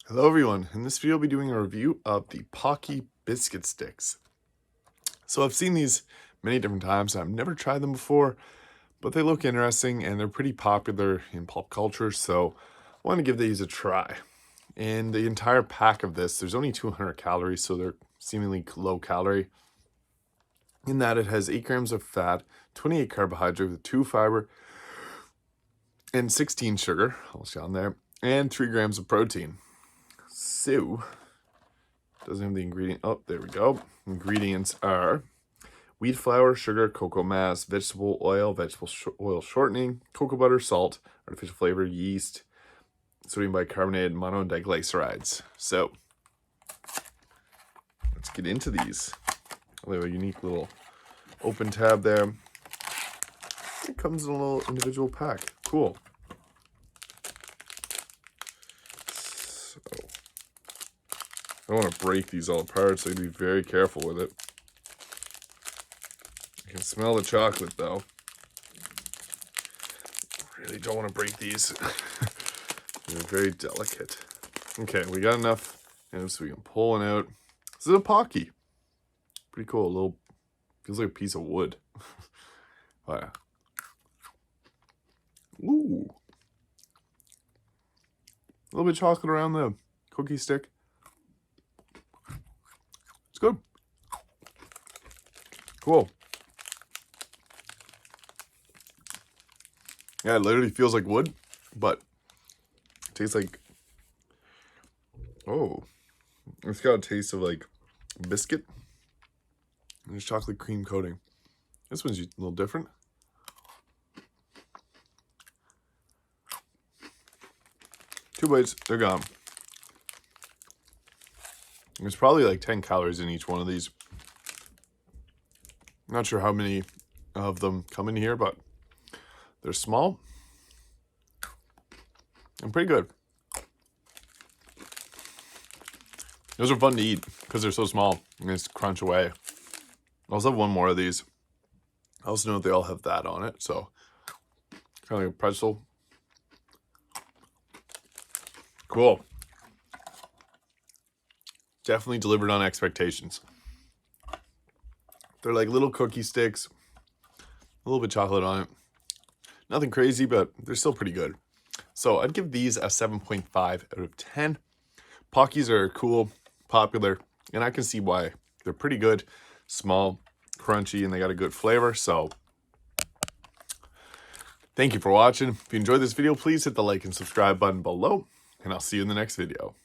Hello everyone, in this video I'll be doing a review of the Pocky Biscuit Sticks. So I've seen these many different times, I've never tried them before, but they look interesting and they're pretty popular in pop culture, so I want to give these a try. And the entire pack of this, there's only 200 calories, so they're seemingly low calorie. In that it has 8 grams of fat, 28 carbohydrate with 2 fiber, and 16 sugar, almost on there, and 3 grams of protein. So, doesn't have the ingredient. Oh, there we go. Ingredients are wheat flour, sugar, cocoa mass, vegetable oil shortening, cocoa butter, salt, artificial flavor, yeast, sodium bicarbonate, mono and diglycerides. So, let's get into these. They have a unique little open tab there. It comes in a little individual pack. Cool. I don't want to break these all apart, so I need to be very careful with it. I can smell the chocolate, though. Really don't want to break these. They're very delicate. Okay, we got enough, and so we can pull one out. This is a Pocky. Pretty cool. A little, feels like a piece of wood. Oh, yeah. Ooh. A little bit of chocolate around the cookie stick. It's good. Cool. Yeah, it literally feels like wood, but it tastes like, oh, it's got a taste of like biscuit. And there's chocolate cream coating. This one's a little different. Two bites, they're gone. There's probably like 10 calories in each one of these. Not sure how many of them come in here, but they're small and pretty good. Those are fun to eat because they're so small and just crunch away. I also have one more of these. I also know they all have that on it, so kind of like a pretzel. Cool. Definitely delivered on expectations. They're like little cookie sticks, a little bit of chocolate on it. Nothing crazy, but they're still pretty good. So I'd give these a 7.5 out of 10. Pockies are cool, popular, and I can see why. They're pretty good, small, crunchy, and they got a good flavor. So thank you for watching. If you enjoyed this video, please hit the like and subscribe button below, and I'll see you in the next video.